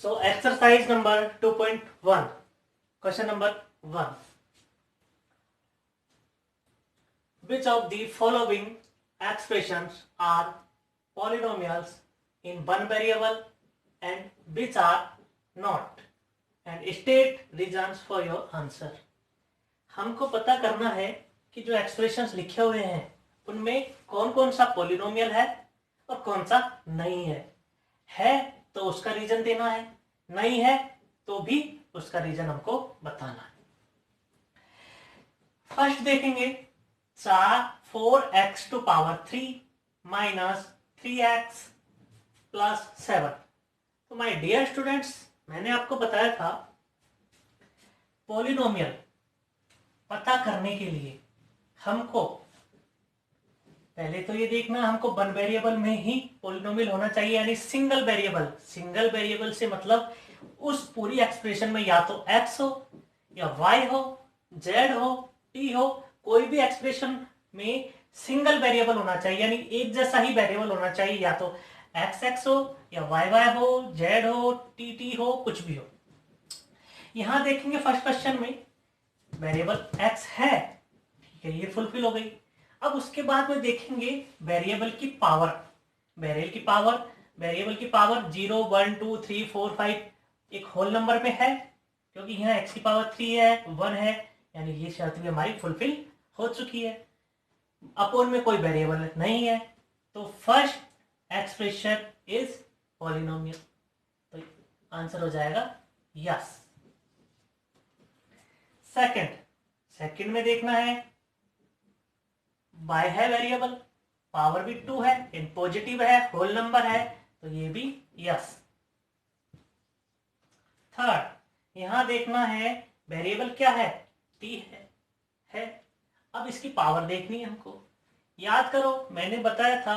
So exercise number 2.1, question number 1. Which of the following expressions are polynomials in one variable and which are not? And state reasons for your answer. हमको पता करना है कि जो expressions लिखे हुए हैं उनमें कौन कौन सा पॉलिनोमियल है और कौन सा नहीं है तो उसका रीजन देना है, नहीं है तो भी उसका रीजन हमको बताना है। फर्स्ट देखेंगे 4x to power 3 minus 3x plus 7। तो माय डियर स्टूडेंट्स, मैंने आपको बताया था पॉलिनोमियल पता करने के लिए हमको पहले तो ये देखना हमको वन वेरिएबल में ही पॉलिनोमियल होना चाहिए, यानी सिंगल वेरिएबल। सिंगल वेरिएबल से मतलब उस पूरी एक्सप्रेशन में या तो x हो या y हो, z हो, t हो, कोई भी एक्सप्रेशन में सिंगल वेरिएबल होना चाहिए, यानी एक जैसा ही वेरिएबल होना चाहिए, या तो x हो या y हो, z हो, t हो, कुछ भी हो। यहां देखेंगे फर्स्ट क्वेश्चन में वेरिएबल x है, ठीक है, ये फुलफिल हो गई। अब उसके बाद में देखेंगे वेरिएबल की पावर। वेरिएबल की पावर 0, 1, 2, 3, 4, 5 एक होल नंबर में है, क्योंकि यहाँ x की पावर 3 है, 1 है, यानी ये शर्त भी हमारी फुलफिल हो चुकी है। अपोन में कोई वेरिएबल नहीं है, तो फर्स्ट एक्सप्रेशन इज पॉलिनोमियल, तो आंसर हो जाएगा यस। सेकंड में देखना है y है वेरिएबल, पावर भी 2 है, इन पॉजिटिव है, होल नंबर है, तो ये भी यस। थर्ड यहां देखना है वेरिएबल क्या है, t है। अब इसकी पावर देखनी है हमको। याद करो मैंने बताया था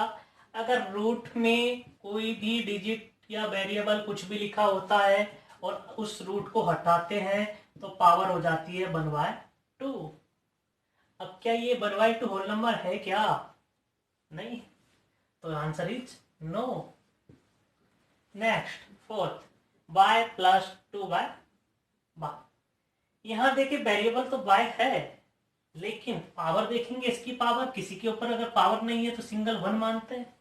अगर रूट में कोई भी डिजिट या वेरिएबल कुछ भी लिखा होता है और उस रूट को हटाते हैं तो पावर हो जाती है 1/2। अब क्या ये 1/2 होल नंबर है क्या? नहीं, तो answer is no. Next fourth y plus 2/y। यहां देखिए वेरिएबल तो y है, लेकिन पावर देखेंगे इसकी पावर, किसी के ऊपर अगर पावर नहीं है तो सिंगल 1 मानते हैं।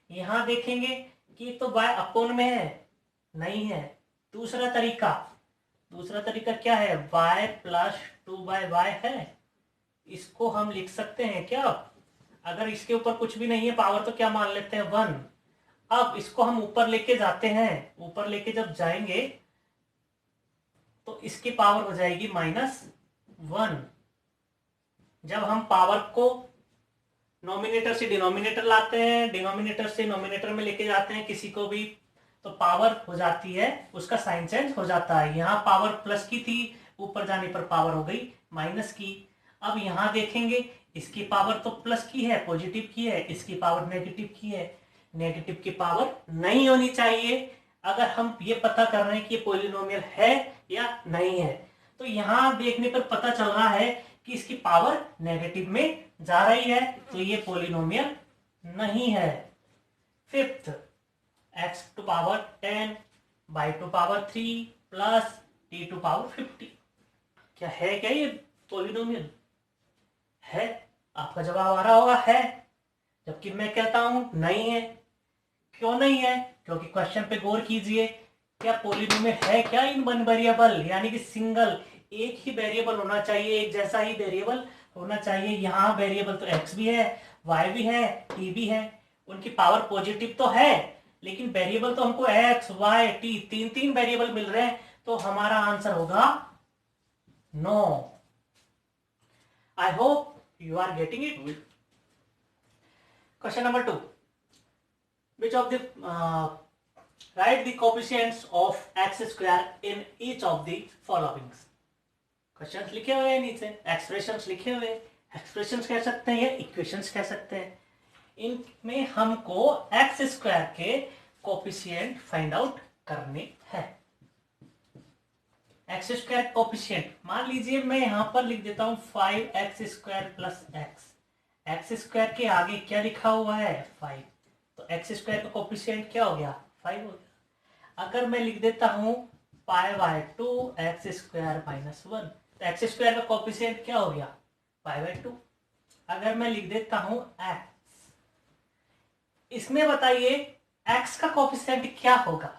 यहां देखेंगे कि तो y अपोन में है, नहीं है। दूसरा तरीका क्या है, y प्लस 2/y है, इसको हम लिख सकते हैं क्या? अगर इसके ऊपर कुछ भी नहीं है पावर तो क्या मान लेते हैं 1। अब इसको हम ऊपर लेके जाते हैं, ऊपर लेके जब जाएंगे तो इसकी पावर हो जाएगी -1। जब हम पावर को नोमिनेटर से डिनोमिनेटर लाते हैं, डिनोमिनेटर से नोमिनेटर में लेके जाते हैं किसी को भी, तो पावर हो जाती है, उसका साइन चेंज हो जाता है। यहाँ पावर प्लस की थी, ऊपर जाने पर पावर हो गई माइनस की। अब यहाँ देखेंगे इसकी पावर तो प्लस की है, पॉजिटिव की है, इसकी पावर नेगेटिव की है। नेगेटिव की पावर नहीं होनी चाहिए अगर हम ये पता कर रहे हैं कि ये पॉलिनोमियल है या नहीं है। तो यहाँ देखने पर पता चल रहा है कि इसकी पावर नेगेटिव में जा रही है, तो ये पॉलिनोमियल नहीं है। Fifth x to power 10, y to power 3 plus t to power 50। क्या है क्या ये पॉलिनोमियल है? आपका जवाब आ रहा होगा है, जबकि मैं कहता हूं नहीं है। क्यों नहीं है? क्योंकि क्वेश्चन पे गौर कीजिए, क्या पॉलिनोमियल है क्या इन वन वेरिएबल, यानी कि सिंगल एक ही वेरिएबल होना चाहिए, एक जैसा ही वेरिएबल होना चाहिए। यहाँ वेरिएबल तो x भी है, y भी है, t भी है, उनकी पावर पॉजिटिव तो है, लेकिन वेरिएबल तो हमको x, y, t तीन वेरिएबल मिल रहे हैं, तो हमारा आंसर होगा no. I hope you are getting it. Question number 2. Which of the write the coefficients of x square in each of the following. Questions लिखे हुए हैं नीचे, एक्सप्रेशंस लिखे हुए। एक्सप्रेशंस कह सकते हैं या इक्वेशंस कह सकते हैं। इनमें हमको एक्स स्क्वायर के कोफिशिएंट फाइंड आउट करने हैं। एक्स स्क्वायर कोफिशिएंट मान लीजिए मैं यहां पर लिख देता हूं 5x² plus x. X square के आगे क्या लिखा हुआ है 5, तो x² का कोफिशिएंट क्या हो गया 5 हो गया। अगर मैं लिख देता हूं pi by 2 x square minus 1, तो एक्स स्क्वायर का कोफिशिएंट क्या हो गया? Pi by 2। अगर मैं लिख देता हूं एक्स, इसमें बताइए एक्स का कोफिशिएंट क्या होगा?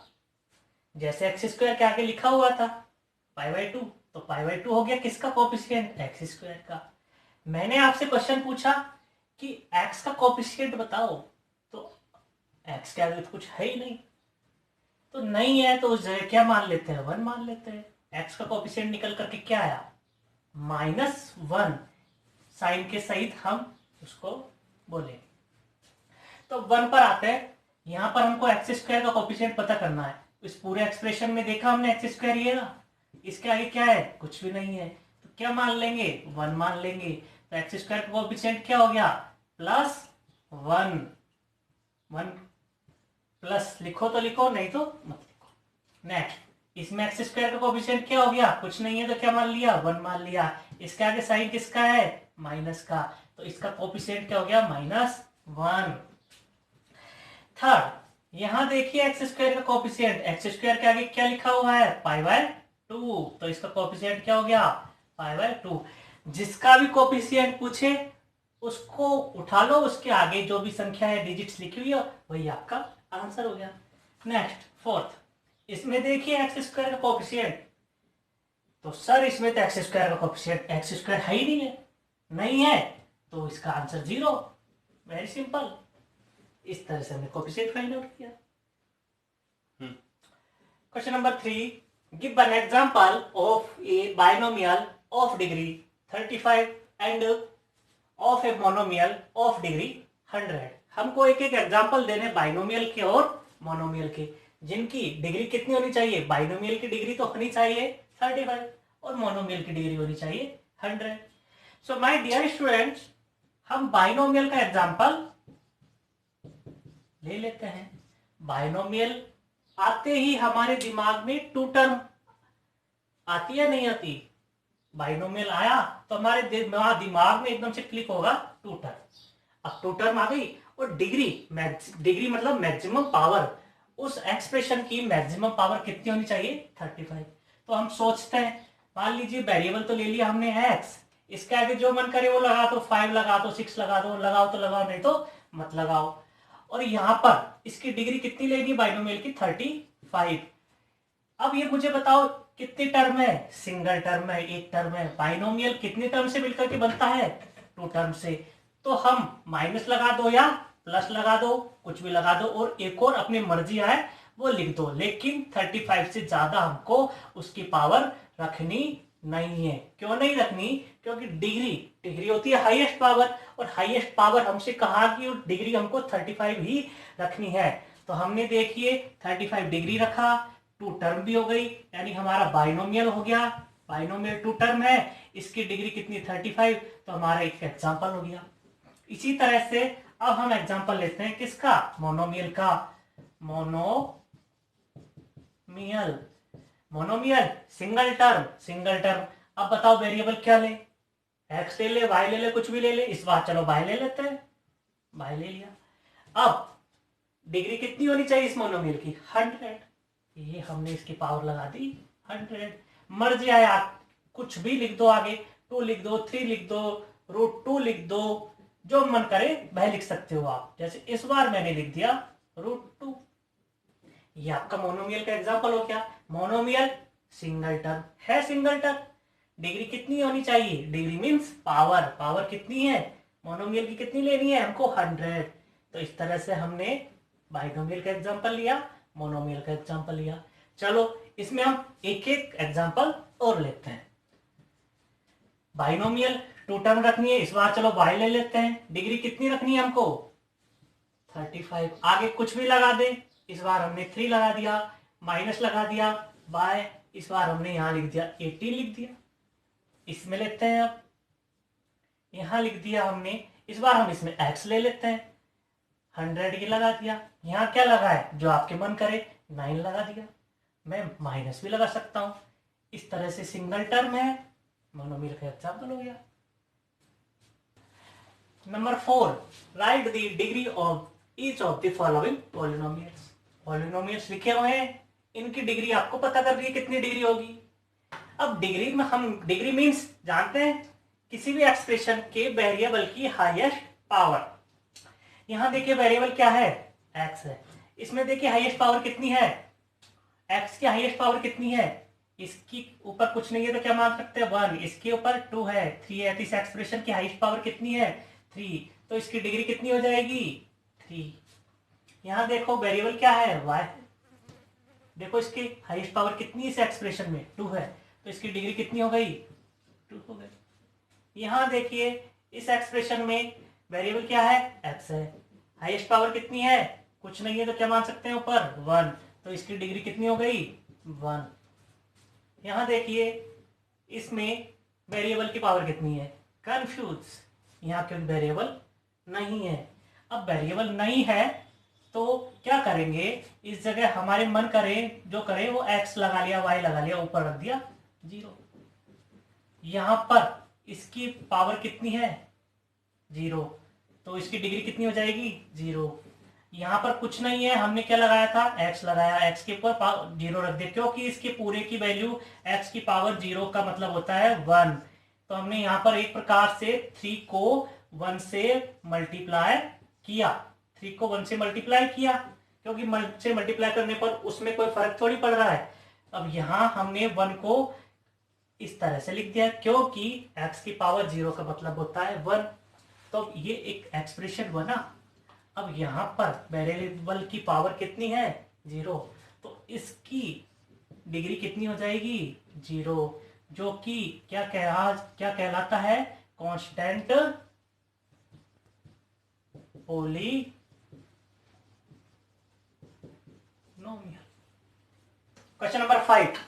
जैसे एक्स स्क्वायर के आगे लिखा हुआ था पाई बाय 2, तो पाई बाय 2 हो गया किसका कोफिशिएंट? एक्स स्क्वायर का। मैंने आपसे क्वेश्चन पूछा कि एक्स का कोफिशिएंट बताओ, तो एक्स के आगे तो कुछ है ही नहीं, तो नहीं है तो उस जगह क्या मान लेते हैं? 1 मान लेते हैं। एक्स का कोफिशिएंट निकल करके क्या आया? -1 साइन के सहित हम उसको बोले। तो 1 पर आते हैं। यहां पर हमको एक्स स्क्वायर का कोफिशिएंट पता करना है। इस पूरे एक्सप्रेशन में देखा हमने एक्स स्क्वायर ये ना, इसके आगे क्या है? कुछ भी नहीं है, तो क्या मान लेंगे? 1 मान लेंगे। तो एक्स स्क्वायर का कोफिशिएंट क्या हो गया? +1। 1 प्लस लिखो तो लिखो, नहीं तो मत लिखो। नेक्स्ट, इसमें एक्स स्क्वायर का कोफिशिएंट क्या हो गया? कुछ नहीं है, तो क्या मान लिया? 1 मान लिया। इसके आगे साइन किसका है? माइनस का, तो इसका कोफिशिएंट क्या हो गया? -1। थर्ड, यहां देखिए एक्स स्क्वायर का कोफिशिएंट, एक्स स्क्वायर के आगे क्या लिखा हुआ है? पाई बाय 2, तो इसका कोफिशिएंट क्या हो गया? Pi by 2। जिसका भी कोफिशिएंट पूछे उसको उठा लो, उसके आगे जो भी संख्या है डिजिट्स लिखी हुई है वही आपका आंसर हो गया। नेक्स्ट, फोर्थ, इसमें देखिए एक्स स्क्वायर का कोफिशिएंट, तो सर इसमें तो एक्स स्क्वायर का कोफिशिएंट एक्स स्क्वायर है ही नहीं है, नहीं है, तो इसका आंसर 0। Very simple. इस तरह से हमने कोफिशिएंट फाइंड आउट किया। Question number 3, give an example of A binomial of degree 35 end of a monomial of degree 100। हमको एक एक एग्जांपल देने बाइनोमियल के और मोनोमियल के, जिनकी डिग्री कितनी होनी चाहिए? बाइनोमियल की डिग्री तो होनी चाहिए 35 और मोनोमियल की डिग्री होनी चाहिए 100। सो माय डियर स्टूडेंट्स, हम बाइनोमियल का एग्जांपल ले लेते हैं। बाइनोमियल आते ही हमारे दिमाग में टू टर्म आती है, नहीं आती? बाइनोमियल आया तो हमारे दिमाग में एकदम से क्लिक होगा टू टर्म। अब टू टर्म आ गई, और डिग्री मतलब मैक्सिमम पावर, उस एक्सप्रेशन की मैक्सिमम पावर कितनी होनी चाहिए? 35। तो हम सोचते हैं, मान लीजिए वेरिएबल तो ले लिया हमने एक्स, इसके आगे जो मन करे वो लगा दो, 5 लगा दो, 6 लगा दो, लगाओ तो लगाओ, नहीं तो मत लगाओ। और यहां पर इसकी डिग्री कितनी लेनी है बाइनोमियल की? 35। अब ये मुझे बताओ कितनी टर्म है? सिंगल टर्म है, एक टर्म है। बाइनोमियल कितने टर्म से मिलकर के बनता है? 2 टर्म से। तो हम माइनस लगा दो या प्लस लगा दो, कुछ भी लगा दो, और एक और अपनी मर्जी आए वो लिख दो, लेकिन 35 से ज्यादा हमको उसकी पावर रखनी नहीं है। क्यों नहीं रखनी? क्योंकि डिग्री डिग्री होती है हाईएस्ट पावर, और हाईएस्ट पावर हमसे कहा कि डिग्री हमको 35 ही रखनी है। तो हमने देखिए 35 डिग्री रखा, 2 टर्म भी हो गई, यानी हमारा बाइनोमियल हो गया। बाइनोमियल 2 टर्म है, इसकी डिग्री कितनी? 35, तो हमारा एक एग्जांपल हो गया। इसी तरह से अब हम एग्जांपल लेते हैं किसका? मोनोमियल का। Monomial single term, single term. अब बताओ वेरिएबल क्या ले? एक्स ले ले, वाई ले ले, कुछ भी ले ले। इस बार चलो वाई ले लेते हैं, वाई ले लिया। अब डिग्री कितनी होनी चाहिए इस मोनोमियल की? 100। ये हमने इसकी पावर लगा दी 100। मर्जी आए आप कुछ भी लिख दो, आगे 2 लिख दो, 3 लिख दो, √2 लिख दो, जो मन करे वह लिख सकते हो आप। जैसे इस बार मैंने लिख दिया √2। ये आपका मोनोमियल का एग्जांपल हो गया। मोनोमियल सिंगल टर्म है, सिंगल टर्म। डिग्री कितनी होनी चाहिए? डिग्री मींस पावर, पावर कितनी है? मोनोमियल की कितनी लेनी है हमको? 100। तो इस तरह से हमने बाइनोमियल का एग्जांपल लिया, मोनोमियल का एग्जांपल लिया। चलो इसमें हम एक एक एग्जांपल और लेते हैं। बाइनोमियल 2 टर्म रखनी है, इस बार चलो y ले लेते हैं। डिग्री कितनी रखनी है हमको? 35। आगे कुछ भी लगा दे, इस बार हमने 3 लगा दिया, माइनस लगा दिया, y इस बार हमने यहां लिख दिया 18 लिख दिया। इसमें लेते हैं, अब यहां लिख दिया हमने, इस बार हम इसमें x ले लेते हैं, 100 ये लगा दिया। यहां क्या लगा है? जो आपके मन करे, 9 लगा दिया। मैं माइनस भी लगा सकता हूं। इस तरह से सिंगल टर्म है, मोनोमियल का एग्जांपल हो गया। Number 4, right the degree of each of the following polynomials. Polynomials लिखे हुए हैं, इनकी डिग्री आपको पता करनी है कितनी डिग्री होगी। अब डिग्री में हम डिग्री मीन्स जानते हैं किसी भी एक्सप्रेशन के वेरिएबल की हाईएस्ट पावर। यहां देखिए वेरिएबल क्या है, एक्स है। इसमें देखिए हाईएस्ट पावर कितनी है, एक्स की हाईएस्ट पावर कितनी है, इसकी ऊपर कुछ नहीं है तो क्या मान सकते हैं 1, इसके ऊपर 2 है, 3 है। तो इस एक्सप्रेशन की हाईएस्ट पावर कितनी है 3, तो इसकी डिग्री कितनी हो जाएगी 3। यहां देखो वेरिएबल क्या है y, देखो इसकी हाईएस्ट पावर कितनी इस एक्सप्रेशन में 2 है, तो इसकी डिग्री कितनी हो गई 2 हो गई। यहां देखिए इस एक्सप्रेशन में वेरिएबल क्या है x है, हाईएस्ट पावर कितनी है कुछ नहीं है तो क्या मान सकते हैं ऊपर 1, तो इसकी डिग्री कितनी हो गई 1। यहां देखिए इसमें वेरिएबल की पावर कितनी है, कंफ्यूज, यहाँ क्योंकि वेरिएबल नहीं है। अब वेरिएबल नहीं है तो क्या करेंगे, इस जगह हमारे मन करे जो करे वो x लगा लिया, y लगा लिया, ऊपर रख दिया 0। यहां पर इसकी पावर कितनी है 0, तो इसकी डिग्री कितनी हो जाएगी 0। यहां पर कुछ नहीं है, हमने क्या लगाया था x लगाया, x के ऊपर 0 रख दिया, क्योंकि इसके पूरे की वैल्यू x की पावर 0 का मतलब होता है 1। तो हमने यहां पर एक प्रकार से 3 को 1 से मल्टीप्लाई किया, 3 को 1 से मल्टीप्लाई किया, क्योंकि 1 से मल्टीप्लाई करने पर उसमें कोई फर्क थोड़ी पड़ रहा है। अब यहां हमने 1 को इस तरह से लिख दिया, क्योंकि x की पावर 0 का मतलब होता है 1। तो ये एक एक्सप्रेशन बना। अब यहां पर वेरिएबल की पावर कितनी है 0, तो इसकी डिग्री कितनी हो जाएगी 0, जो कि क्या कहलाता है constant polynomial. Question number 5,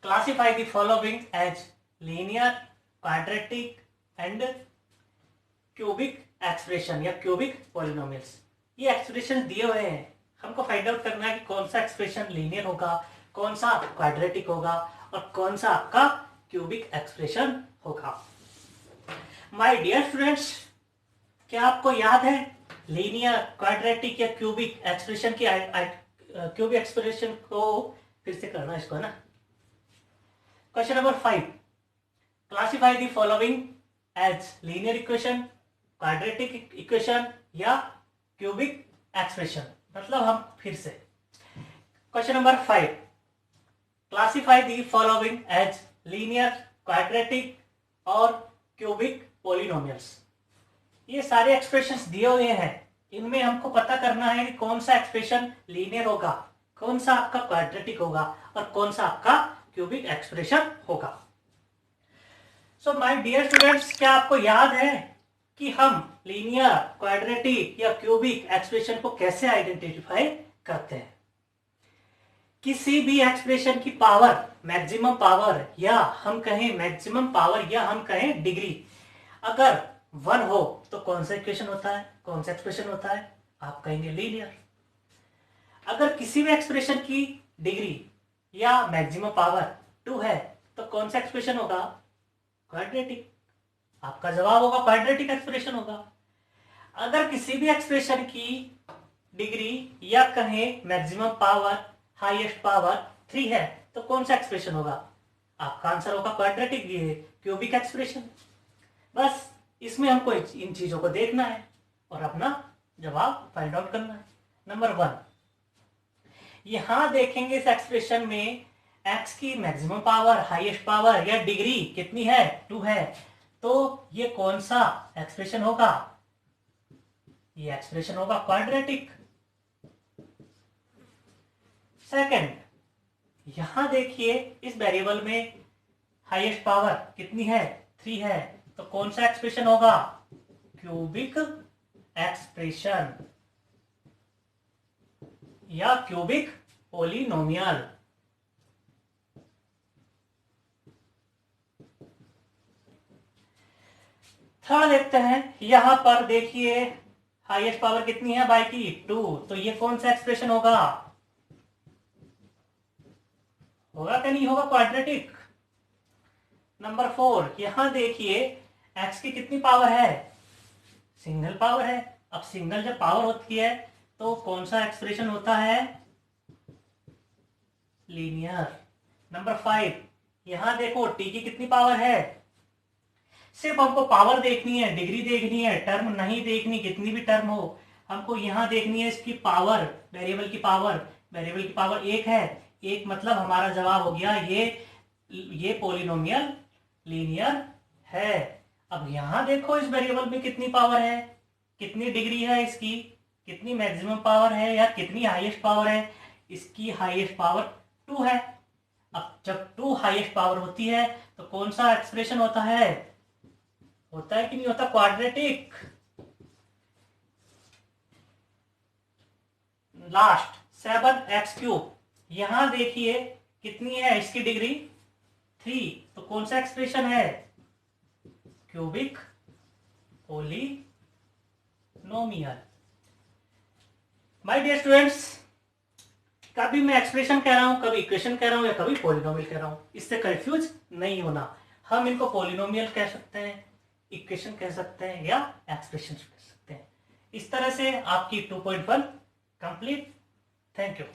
classify the following as linear, quadratic and cubic expression या क्यूबिक पॉलिनोमियल्स। ये एक्सप्रेशन दिए हुए हैं, हमको फाइंड आउट करना है कि कौन सा एक्सप्रेशन लीनियर होगा, कौन सा क्वाड्रेटिक होगा और कौन सा आपका क्यूबिक एक्सप्रेशन होगा। माय डियर स्टूडेंट्स, क्या आपको याद है लीनियर, क्वाड्रेटिक या क्यूबिक एक्सप्रेशन की क्यूबिक एक्सप्रेशन को फिर से करना इसको है ना। Question number 5, classify the following as linear equation, quadratic equation या क्यूबिक एक्सप्रेशन। मतलब हम फिर से question number 5, classify the following as linear, quadratic और क्यूबिक पॉलिनोमियल्स। ये सारे एक्सप्रेशंस दिए हुए हैं, इनमें हमको पता करना है कि कौन सा एक्सप्रेशन लीनियर होगा, कौन सा आपका क्वाड्रेटिक होगा और कौन सा आपका क्यूबिक एक्सप्रेशन होगा। सो माय डियर स्टूडेंट्स, क्या आपको याद है कि हम लीनियर, क्वाड्रेटिक या क्यूबिक एक्सप्रेशन को कैसे आइडेंटिफाई करते हैं। किसी भी एक्सप्रेशन की पावर, मैक्सिमम पावर या हम कहें मैक्सिमम पावर या हम कहें डिग्री अगर 1 हो तो कौन सा इक्वेशन होता है, कौन सा एक्सप्रेशन होता है, आप कहेंगे लीनियर। अगर किसी भी एक्सप्रेशन की डिग्री या मैक्सिमम पावर 2 है तो कौन सा एक्सप्रेशन होगा, क्वाड्रेटिक। आपका जवाब होगा क्वाड्रेटिक एक्सप्रेशन होगा। अगर किसी भी एक्सप्रेशन की डिग्री या कहें मैक्सिमम पावर, हाईएस्ट पावर 3 है तो कौन सा एक्सप्रेशन होगा, आपका आंसर होगा क्वाड्रेटिक, क्यूबिक एक्सप्रेशन। बस इसमें हमको इन चीजों को देखना है और अपना जवाब फाइंड आउट करना है। नंबर 1, यहां देखेंगे इस एक्सप्रेशन में x की मैक्सिमम पावर, हाईएस्ट पावर या डिग्री कितनी है 2 है, तो ये कौन सा एक्सप्रेशन होगा, ये एक्सप्रेशन होगा क्वाड्रेटिक। सेकंड, यहां देखिए इस वेरिएबल में हाईएस्ट पावर कितनी है 3 है, तो कौन सा एक्सप्रेशन होगा, क्यूबिक एक्सप्रेशन या क्यूबिक पॉलिनोमियल। थर्ड देखते हैं, यहां पर देखिए हाईएस्ट पावर कितनी है बाई की 2, तो ये कौन सा एक्सप्रेशन होगा, होगा क्या नहीं होगा, क्वाड्रेटिक। नंबर 4, यहां देखिए x की कितनी पावर है, सिंगल पावर है। अब सिंगल जब पावर होती है तो कौन सा एक्सप्रेशन होता है, लीनियर। नंबर 5, यहां देखो टी की कितनी पावर है, सिर्फ हमको पावर देखनी है, डिग्री देखनी है, टर्म नहीं देखनी, कितनी भी टर्म हो, हमको यहां देखनी है इसकी पावर, वेरिएबल की पावर। वेरिएबल की पावर 1 है, एक मतलब हमारा जवाब हो गया ये पोलिनोमियल लीनियर है। अब यहां देखो इस वेरिएबल में कितनी पावर है, कितनी डिग्री है इसकी, कितनी मैक्सिमम पावर है या कितनी हाईएस्ट पावर है, इसकी हाईएस्ट पावर 2 है। अब जब 2 हाईएस्ट पावर होती है तो कौन सा एक्सप्रेशन होता है कि नहीं होता, क्वाड्रेटिक। लास्ट 7x3, यहां देखिए कितनी है इसकी डिग्री 3, तो कौन सा एक्सप्रेशन है, cubic polynomial. My dear students, कभी मैं एक्सप्रेशन कह रहा हूं, कभी इक्वेशन कह रहा हूं या कभी पोलिनोमियल कह रहा हूं, इससे कंफ्यूज नहीं होना। हम इनको पोलिनोमियल कह सकते हैं, इक्वेशन कह सकते हैं या एक्सप्रेशन कह सकते हैं। इस तरह से आपकी 2.1 कंप्लीट। Thank you.